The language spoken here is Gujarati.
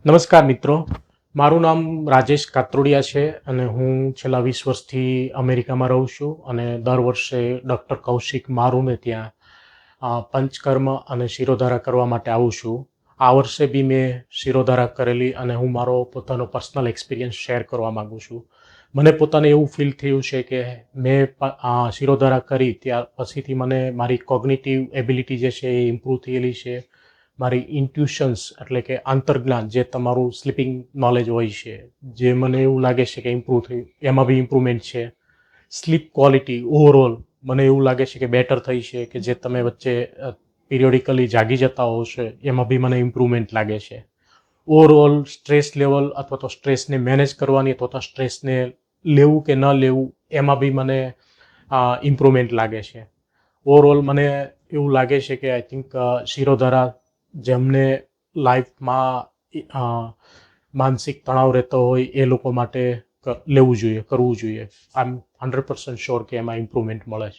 નમસ્કાર મિત્રો, મારું નામ રાજેશ કાત્રોડિયા છે અને હું છેલ્લા 20 વર્ષથી અમેરિકામાં રહું છું અને દર વર્ષે ડૉક્ટર કૌશિક મારુને ત્યાં પંચકર્મ અને શિરોધારા કરવા માટે આવું છું. આ વર્ષે બી મેં શિરોધારા કરેલી અને હું મારો પોતાનો પર્સનલ એક્સપિરિયન્સ શેર કરવા માગું છું. મને પોતાને એવું ફીલ થયું છે કે મેં શિરોધારા કરી ત્યાર પછીથી મને મારી કોગ્નિટિવ એબિલિટી જે છે એ ઇમ્પ્રૂવ થયેલી છે. મારી ઇન્ટ્યુશન્સ એટલે કે આંતરજ્ઞાન જે તમારું સ્લીપિંગ નોલેજ હોય છે, જે મને એવું લાગે છે કે ઇમ્પ્રૂવ થયું, એમાં બી ઇમ્પ્રુવમેન્ટ છે. સ્લીપ ક્વોલિટી ઓવરઓલ મને એવું લાગે છે કે બેટર થઈ છે, કે જે તમે વચ્ચે પિરિયોડિકલી જાગી જતા હો છે એમાં બી મને ઇમ્પ્રુવમેન્ટ લાગે છે. ઓવરઓલ સ્ટ્રેસ લેવલ અથવા તો સ્ટ્રેસને મેનેજ કરવાની અથવા તો સ્ટ્રેસને લેવું કે ન લેવું એમાં બી મને ઇમ્પ્રુવમેન્ટ લાગે છે. ઓવરઓલ મને એવું લાગે છે કે આઈ થિંક શિરોધારા જેમને લાઈફમાં માનસિક તણાવ રહેતો હોય એ લોકો માટે લેવું જોઈએ, કરવું જોઈએ. આઈ એમ 100% શ્યોર કે એમાં ઇમ્પ્રુવમેન્ટ મળે છે.